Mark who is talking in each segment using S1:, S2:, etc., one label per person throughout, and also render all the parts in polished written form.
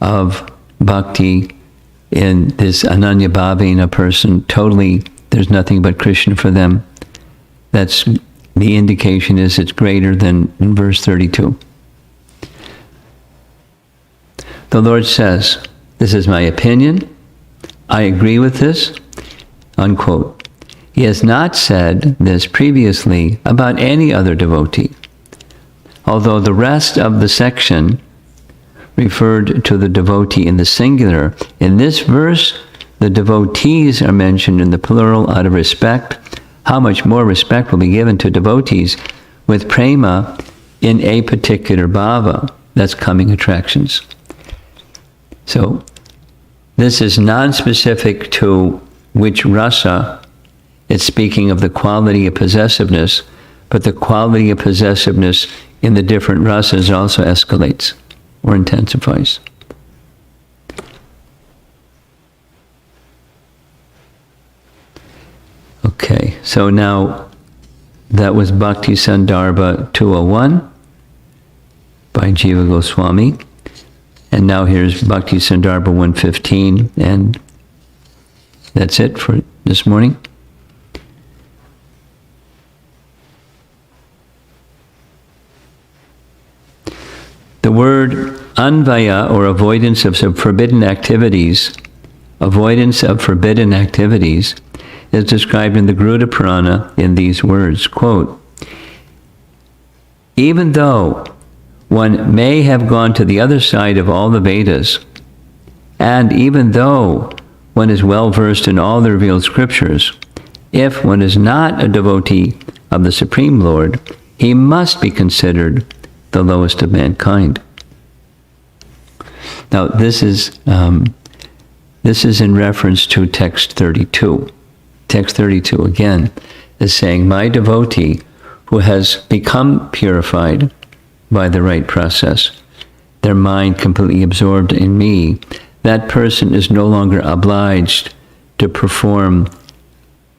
S1: of bhakti in this Ananya Bhavina person, totally, there's nothing but Krishna for them. That's, the indication is it's greater than in verse 32. The Lord says, this is my opinion, I agree with this, unquote. He has not said this previously about any other devotee, although the rest of the section referred to the devotee in the singular. In this verse, the devotees are mentioned in the plural out of respect. How much more respect will be given to devotees with prema in a particular bhava? That's coming attractions. So, this is non-specific to which rasa. It's speaking of the quality of possessiveness, but the quality of possessiveness in the different rasas also escalates or intensifies. Okay, so now that was Bhakti Sandarbha 201 by Jiva Goswami. And now here's Bhakti Sandarbha 115, and that's it for this morning. The word anvaya, or avoidance of forbidden activities, is described in the Garuda Purana in these words, quote, even though one may have gone to the other side of all the Vedas, and even though one is well versed in all the revealed scriptures, if one is not a devotee of the Supreme Lord, he must be considered the lowest of mankind. Now, this is in reference to text 32. Text 32, again, is saying, my devotee who has become purified by the right process, their mind completely absorbed in me, that person is no longer obliged to perform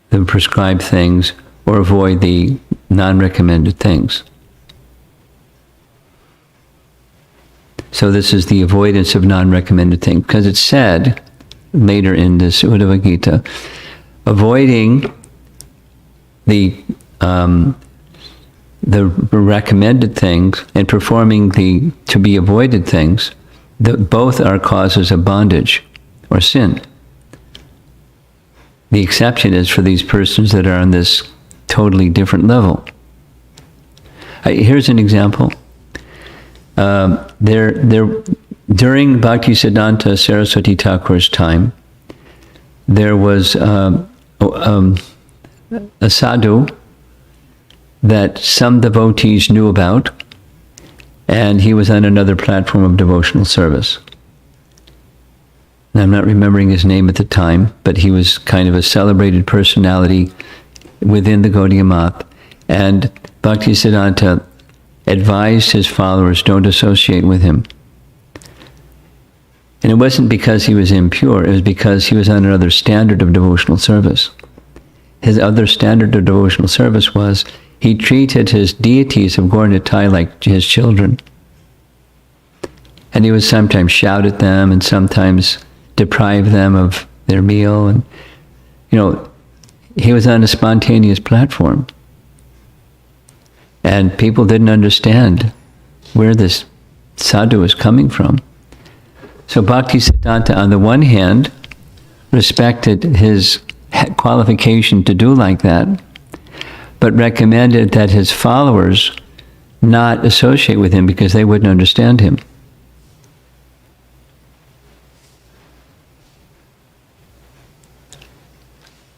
S1: the prescribed things or avoid the non-recommended things. So this is the avoidance of non-recommended things, because it's said later in this Uddhava Gita, avoiding the recommended things and performing the to be avoided things, both are causes of bondage or sin. The exception is for these persons that are on this totally different level. Here's an example. During Bhaktisiddhanta Saraswati Thakur's time, there was a sadhu that some devotees knew about, and he was on another platform of devotional service. Now, I'm not remembering his name at the time, but he was kind of a celebrated personality within the Gaudiya Math, and Bhaktisiddhanta advised his followers, don't associate with him. And it wasn't because he was impure, it was because he was on another standard of devotional service. His other standard of devotional service was he treated his deities of Gaur Nitai like his children. And he would sometimes shout at them and sometimes deprive them of their meal. And, he was on a spontaneous platform. And people didn't understand where this sadhu was coming from. So Bhaktisiddhanta, on the one hand, respected his qualification to do like that, but recommended that his followers not associate with him because they wouldn't understand him.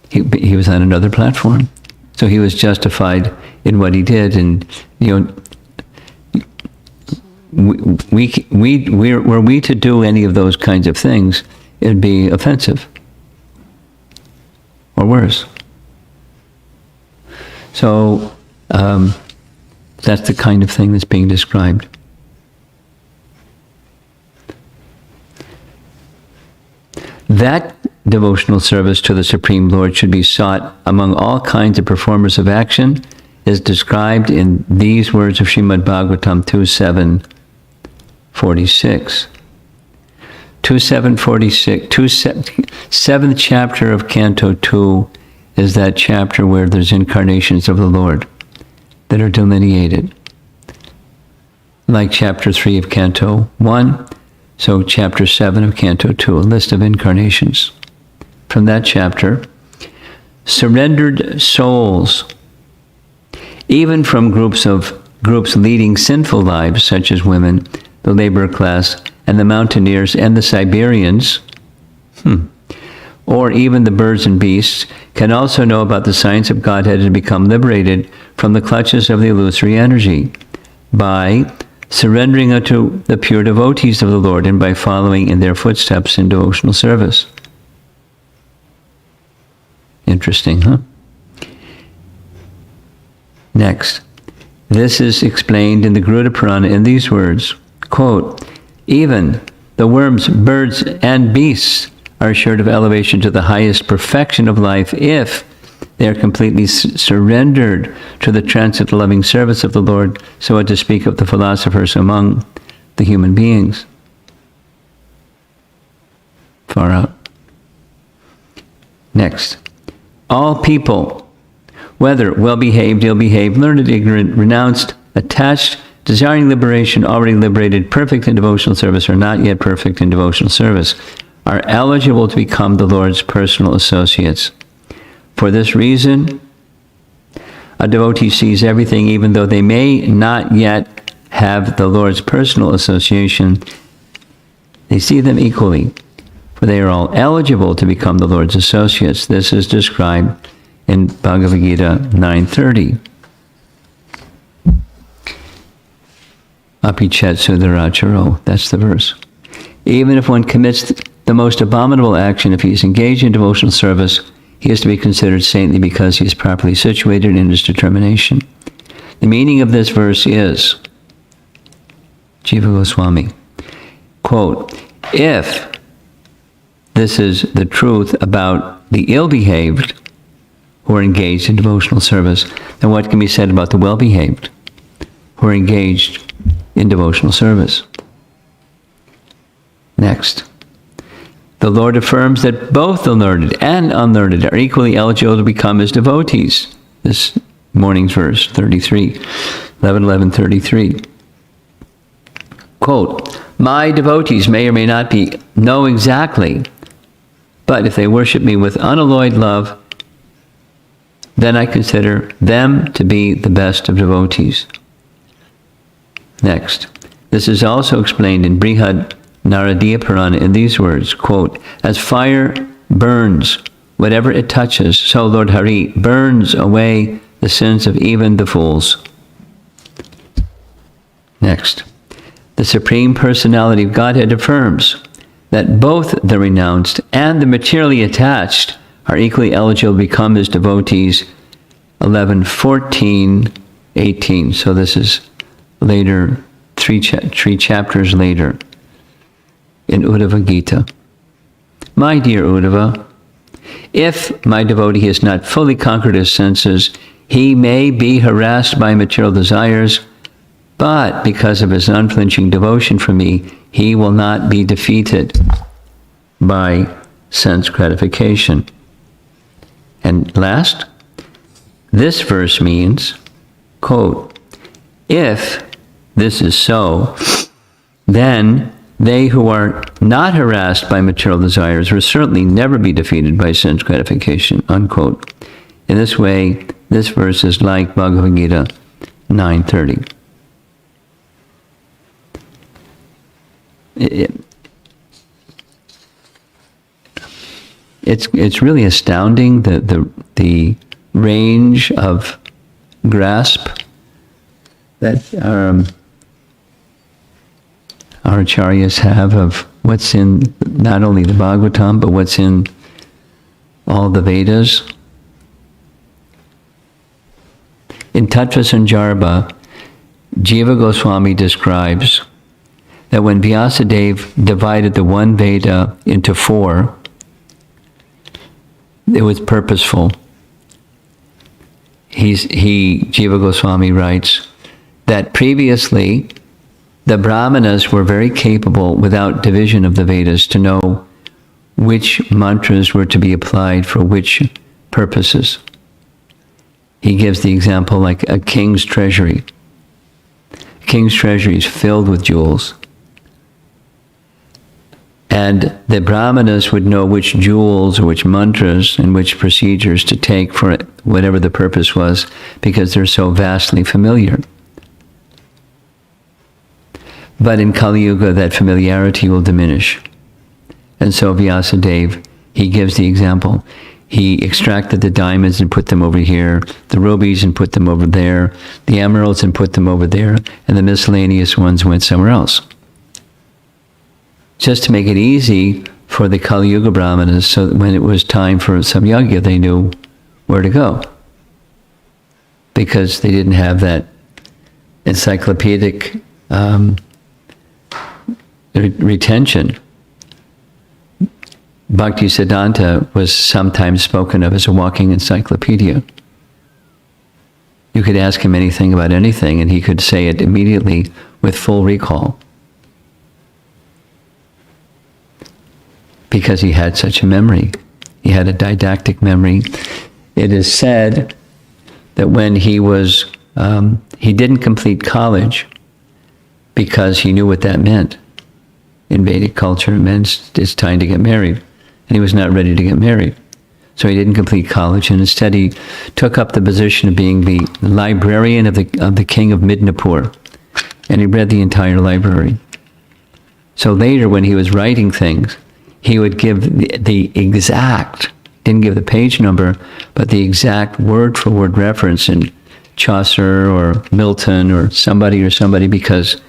S1: He was on another platform. So he was justified in what he did, and were we to do any of those kinds of things, it'd be offensive or worse. So that's the kind of thing that's being described. That devotional service to the Supreme Lord should be sought among all kinds of performers of action, is described in these words of Srimad Bhagavatam 2.7.46. 7th chapter of Canto 2 is that chapter where there's incarnations of the Lord that are delineated. Like chapter 3 of Canto 1, so chapter 7 of Canto 2, a list of incarnations. From that chapter, surrendered souls, even from groups leading sinful lives, such as women, the labor class, and the mountaineers and the Siberians, or even the birds and beasts, can also know about the science of Godhead and become liberated from the clutches of the illusory energy by surrendering unto the pure devotees of the Lord and by following in their footsteps in devotional service. Interesting, huh? Next, this is explained in the Garuda Purana in these words, quote, even the worms, birds, and beasts are assured of elevation to the highest perfection of life if they are completely surrendered to the transcendental loving service of the Lord, so as to speak of the philosophers among the human beings. Far out. Next, all people, whether well-behaved, ill-behaved, learned, ignorant, renounced, attached, desiring liberation, already liberated, perfect in devotional service, or not yet perfect in devotional service, are eligible to become the Lord's personal associates. For this reason, a devotee sees everything, even though they may not yet have the Lord's personal association. They see them equally, for they are all eligible to become the Lord's associates. This is described in Bhagavad Gita 9:30. Apichet Sudaracharo, that's the verse. Even if one commits the most abominable action, if he is engaged in devotional service, he is to be considered saintly because he is properly situated in his determination. The meaning of this verse is, Jiva Goswami, quote, if this is the truth about the ill-behaved who are engaged in devotional service, then what can be said about the well-behaved who are engaged in devotional service? Next, the Lord affirms that both the learned and unlearned are equally eligible to become his devotees. This morning's verse, 33, 11:11:33. Quote, my devotees may or may not know exactly, but if they worship me with unalloyed love, then I consider them to be the best of devotees. Next, this is also explained in Brihad Naradiya Purana in these words, quote, as fire burns whatever it touches, so Lord Hari burns away the sins of even the fools. Next, the Supreme Personality of Godhead affirms that both the renounced and the materially attached are equally eligible to become his devotees, 11:14:18. So this is later, three chapters later, in Uddhava Gita. My dear Uddhava, if my devotee has not fully conquered his senses, he may be harassed by material desires, but because of his unflinching devotion for me, he will not be defeated by sense gratification. And last, this verse means, quote, if this is so, then they who are not harassed by material desires will certainly never be defeated by sense gratification, unquote. In this way, this verse is like Bhagavad Gita 9:30. It's really astounding the range of grasp that our acharyas have of what's in not only the Bhagavatam, but what's in all the Vedas. In Tattva Sanjarbha, Jiva Goswami describes that when Vyasadeva divided the one Veda into 4, it was purposeful. Jiva Goswami writes that previously the Brahmanas were very capable, without division of the Vedas, to know which mantras were to be applied for which purposes. He gives the example like a king's treasury. A king's treasury is filled with jewels. And the Brahmanas would know which jewels or which mantras and which procedures to take for whatever the purpose was, because they're so vastly familiar. But in Kali Yuga, that familiarity will diminish. And so Vyasadeva, he gives the example. He extracted the diamonds and put them over here, the rubies and put them over there, the emeralds and put them over there, and the miscellaneous ones went somewhere else. Just to make it easy for the Kali Yuga Brahmanas, so that when it was time for some yajna, they knew where to go. Because they didn't have that encyclopedic retention. Bhaktisiddhanta was sometimes spoken of as a walking encyclopedia. You could ask him anything about anything, and he could say it immediately with full recall, because he had such a memory. He had a didactic memory. It is said that when he was, he didn't complete college because he knew what that meant. In Vedic culture, it meant it's time to get married. And he was not ready to get married. So he didn't complete college, and instead he took up the position of being the librarian of the king of Midnapur. And he read the entire library. So later, when he was writing things, he would give the exact, didn't give the page number, but the exact word-for-word reference in Chaucer or Milton or somebody, because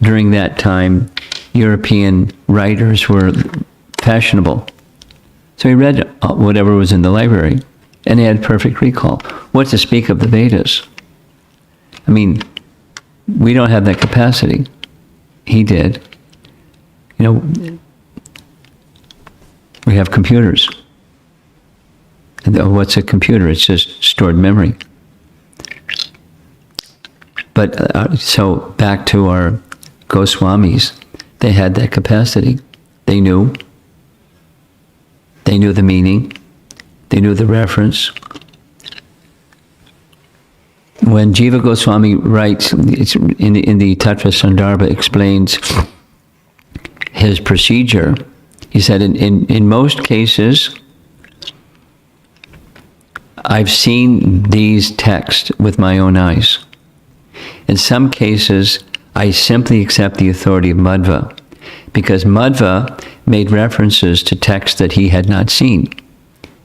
S1: during that time, European writers were fashionable. So he read whatever was in the library, and he had perfect recall. What to speak of the Vedas? I mean, we don't have that capacity. He did. You know, we have computers. And what's a computer? It's just stored memory. But so back to our Goswamis, they had that capacity. They knew the meaning. They knew the reference. When Jiva Goswami writes, it's in the Tattva Sandarbha, explains his procedure. He said, in most cases, I've seen these texts with my own eyes. In some cases, I simply accept the authority of Madhva, because Madhva made references to texts that he had not seen.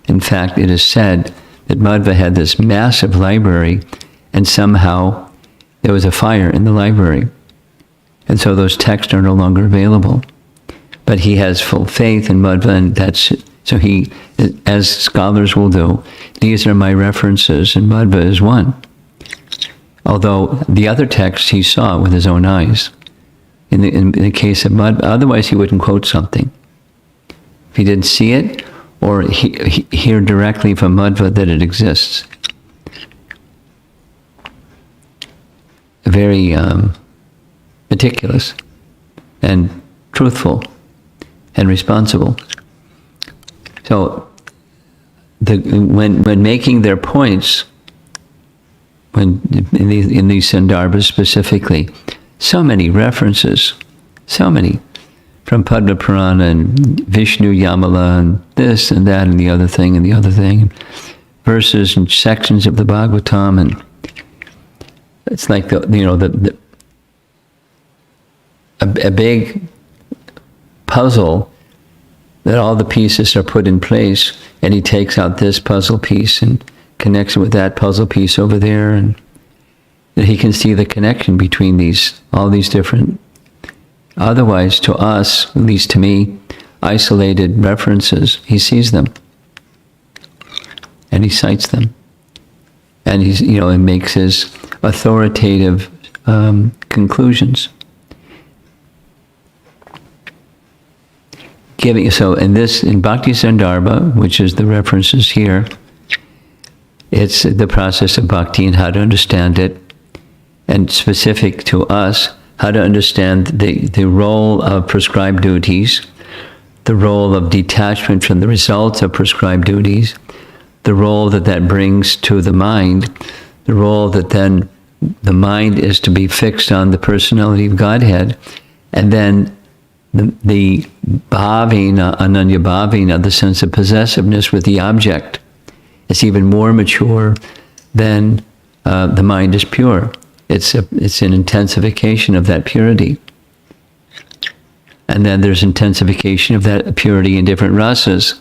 S1: In fact, it is said that Madhva had this massive library, and somehow there was a fire in the library. And so those texts are no longer available. But he has full faith in Madhva, and that's so he, as scholars will do, these are my references, and Madhva is one. Although the other texts he saw with his own eyes. In the case of Madhva, otherwise he wouldn't quote something. If he didn't see it, or hear directly from Madhva that it exists. Very meticulous and truthful and responsible. So when making their points, when in these Sandarbhas specifically, so many references, so many, from Padma Purana and Vishnu Yamala and this and that and the other thing and the other thing, verses and sections of the Bhagavatam, and it's like a big puzzle that all the pieces are put in place, and he takes out this puzzle piece and connects it with that puzzle piece over there, and he can see the connection between all these different, otherwise to us, at least to me, isolated references. He sees them, and he cites them, and and makes his authoritative conclusions. So in Bhakti Sandarbha, which is the references here, it's the process of bhakti and how to understand it, and specific to us, how to understand the role of prescribed duties, the role of detachment from the results of prescribed duties, the role that brings to the mind, the role that then the mind is to be fixed on the personality of Godhead, and then the bhavina, ananya bhavina, the sense of possessiveness with the object, is even more mature than the mind is pure. It's an intensification of that purity. And then there's intensification of that purity in different rasas.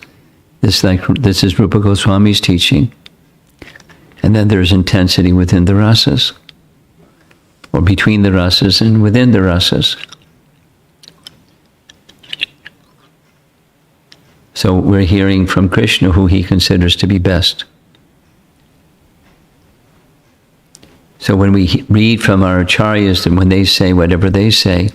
S1: This is Rupa Goswami's teaching. And then there's intensity within the rasas, or between the rasas and within the rasas. So we're hearing from Krishna who he considers to be best. So when we read from our acharyas, and when they say whatever they say,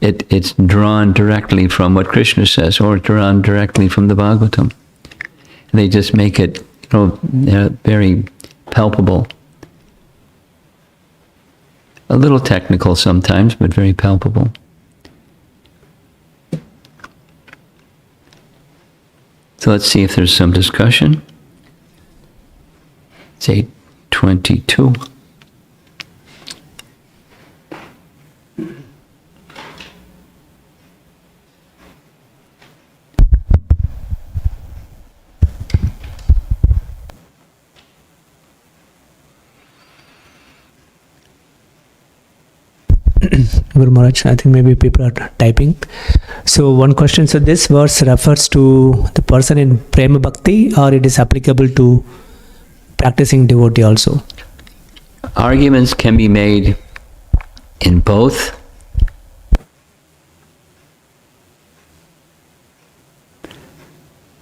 S1: it's drawn directly from what Krishna says, or drawn directly from the Bhagavatam. And they just make it, very palpable. A little technical sometimes, but very palpable. So let's see if there's some discussion. It's 8:22.
S2: Guru Maharaj, I think maybe people are typing. So one question, so this verse refers to the person in Prema Bhakti, or it is applicable to practicing devotee also?
S1: Arguments can be made in both.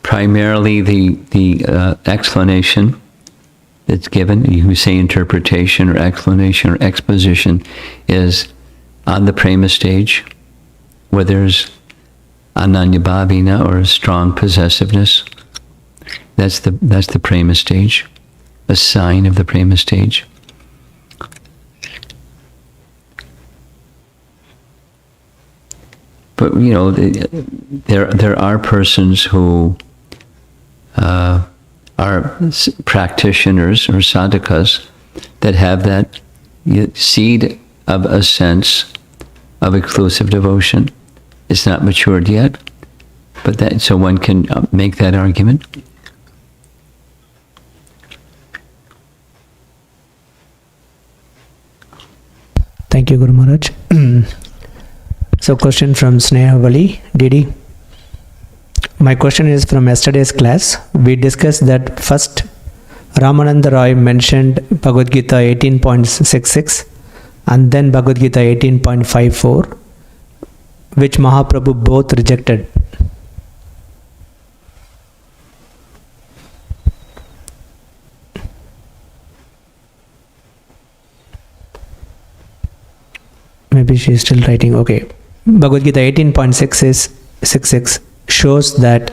S1: Primarily the explanation that's given, you can say interpretation or explanation or exposition, is on the prema stage, where there's ananya bhavina, or a strong possessiveness. That's the prema stage, a sign of the prema stage. But there are persons who are practitioners or sadhakas that have that seed of a sense of exclusive devotion. It's not matured yet, but so one can make that argument.
S2: Thank you, Guru Maharaj. So question from Sneha Vali, Didi. My question is from yesterday's class. We discussed that first Ramananda Roy mentioned Bhagavad Gita 18.66 and then Bhagavad Gita 18.54, which Mahaprabhu both rejected. Maybe she is still writing. Okay. Bhagavad Gita 18.66 shows that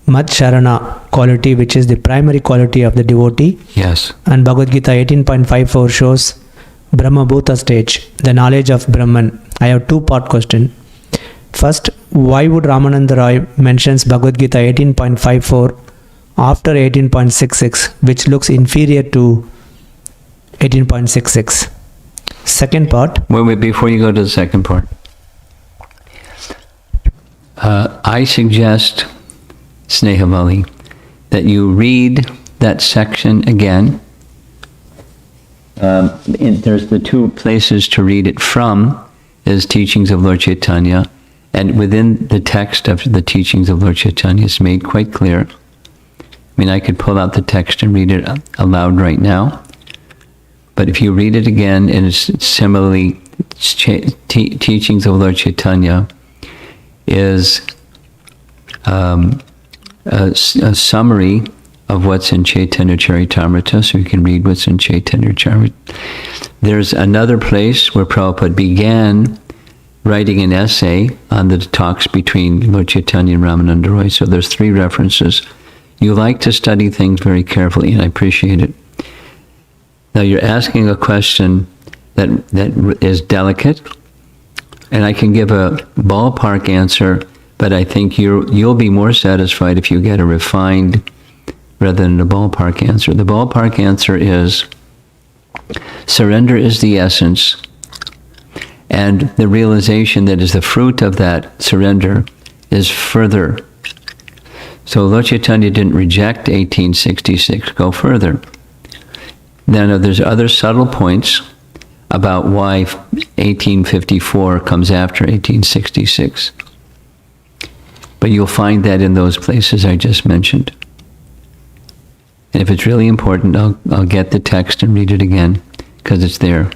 S2: Mat Sharana quality, which is the primary quality of the devotee.
S1: Yes.
S2: And Bhagavad Gita 18.54 shows Brahma Bhuta stage, the knowledge of Brahman. I have two-part question. First, why would Ramananda Roy mentions Bhagavad Gita 18.54 after 18.66, which looks inferior to 18.66? Second part.
S1: Wait, before you go to the second part. I suggest, Snehavali, that you read that section again. There's the two places to read it from, is Teachings of Lord Chaitanya, and within the text of the Teachings of Lord Chaitanya is made quite clear. I mean, I could pull out the text and read it aloud right now, but if you read it again, and it's similarly, Teachings of Lord Chaitanya is a summary of what's in Chaitanya Charitamrita, so you can read what's in Chaitanya Charitamrita. There's another place where Prabhupada began writing an essay on the talks between Lord Chaitanya and Ramananda Roy, so there's three references. You like to study things very carefully, and I appreciate it. Now you're asking a question that is delicate, And I can give a ballpark answer, but I think you'll be more satisfied if you get a refined rather than a ballpark answer. The ballpark answer is surrender is the essence, and the realization that is the fruit of that surrender is further. So Lord Chaitanya didn't reject 1866, go further. Then there's other subtle points about why 1854 comes after 1866. But you'll find that in those places I just mentioned. And if it's really important, I'll get the text and read it again, because it's there.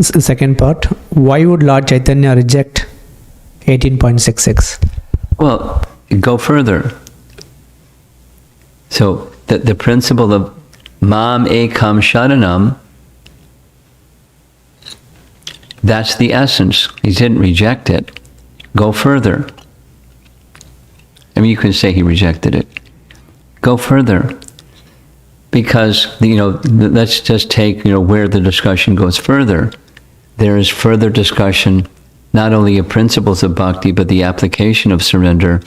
S2: Second part, why would Lord Chaitanya reject 18.66?
S1: Well, go further. So the principle of Mam Ekam Sharanam, that's the essence. He didn't reject it. Go further. I mean, you can say he rejected it. Go further. Because, let's just take, where the discussion goes further. There is further discussion, not only of principles of bhakti, but the application of surrender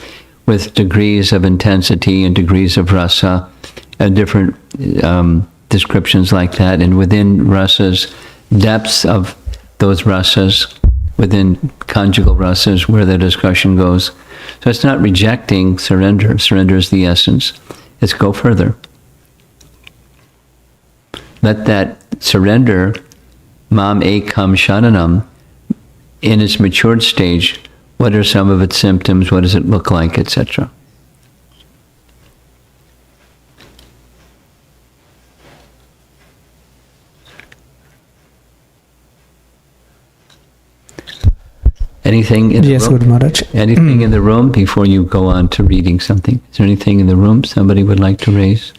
S1: with degrees of intensity and degrees of rasa and different descriptions like that. And within rasas, depths of those rasas, within conjugal rasas, where the discussion goes. So it's not rejecting surrender. Surrender is the essence. It's go further. Let that surrender, Mam Ekam Sharanam, in its matured stage, what are some of its symptoms, what does it look like, etc. Anything in the
S2: Yes,
S1: room?
S2: Guru Maharaj.
S1: Anything in the room before you go on to reading something? Is there anything in the room somebody would like to raise?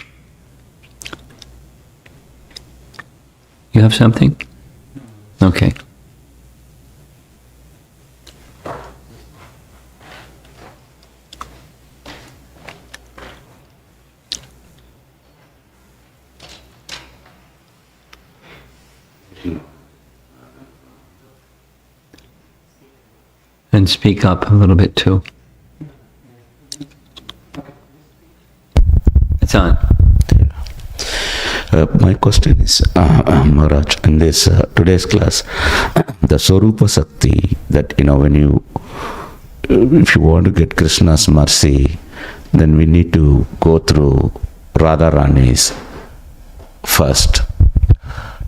S1: You have something? Okay. And speak up a little bit too. It's on.
S3: My question is, Maharaj, in this today's class, the Swarupa Sakti, that when if you want to get Krishna's mercy, then we need to go through Radharani's first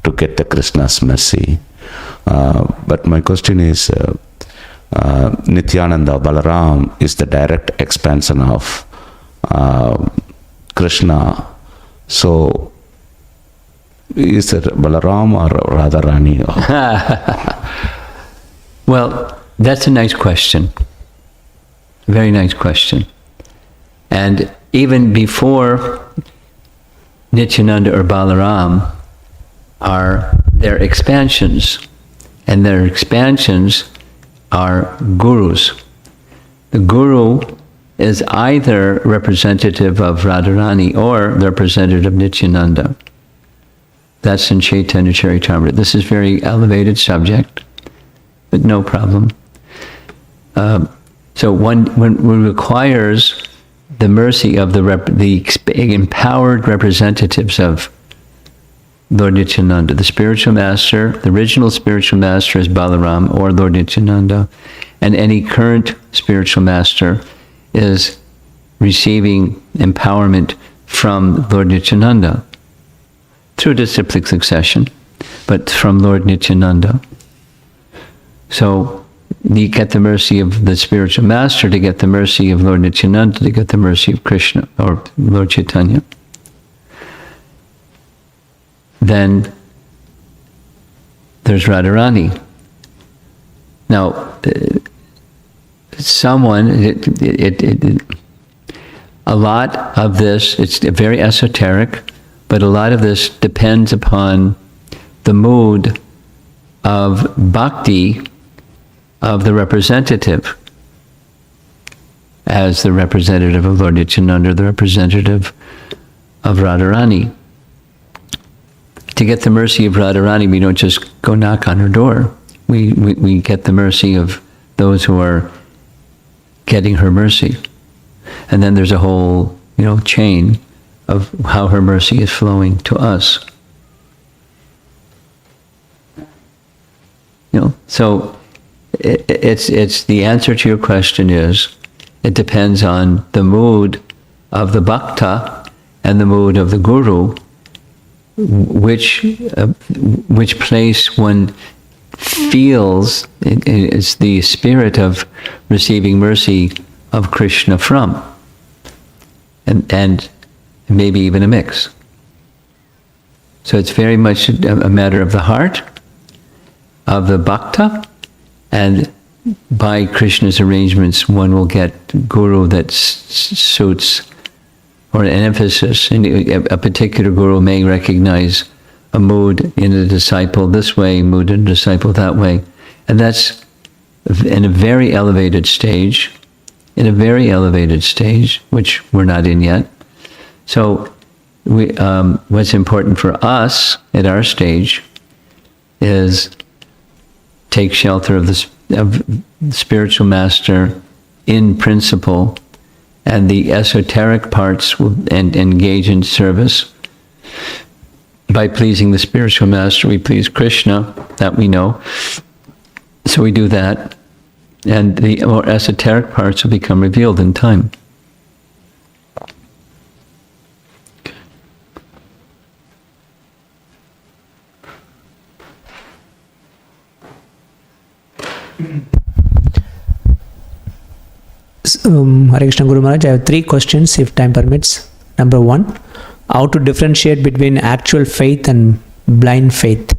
S3: to get the Krishna's mercy. But my question is, Nityananda, Balaram is the direct expansion of Krishna. So, is it Balaram or Radharani?
S1: Well, that's a nice question. Very nice question. And even before Nityananda or Balaram are their expansions. And their expansions are gurus. The guru is either representative of Radharani or representative of Nityananda. That's in Chaitanya Charitamrita. This is very elevated subject, but no problem. So when requires the mercy of the empowered representatives of Lord Nityananda, the spiritual master, the original spiritual master is Balaram or Lord Nityananda, and any current spiritual master is receiving empowerment from Lord Nityananda through disciplic succession, but from Lord Nityananda. So you get the mercy of the spiritual master to get the mercy of Lord Nityananda to get the mercy of Krishna or Lord Chaitanya. Then there's Radharani. Now, a lot of this, it's very esoteric, but a lot of this depends upon the mood of bhakti of the representative. As the representative of Lord Nityananda, the representative of Radharani. to get the mercy of Radharani, we don't just go knock on her door. We get the mercy of those who are getting her mercy. And then there's a whole, chain of how her mercy is flowing to us. So it's the answer to your question is, it depends on the mood of the bhakta and the mood of the guru, which place one feels is the spirit of receiving mercy of Krishna from, and maybe even a mix. So it's very much a matter of the heart, of the bhakta, and by Krishna's arrangements, one will get guru that suits, or an emphasis. And a particular guru may recognize a mood in a disciple this way, mood in a disciple that way. And that's in a very elevated stage, which we're not in yet. So what's important for us at our stage is take shelter of the spiritual master in principle, and the esoteric parts will engage in service. By pleasing the spiritual master, we please Krishna, that we know. So we do that, and the more esoteric parts will become revealed in time.
S2: Hare Krishna Guru Maharaj, I have 3 questions if time permits. Number 1, how to differentiate between actual faith and blind faith?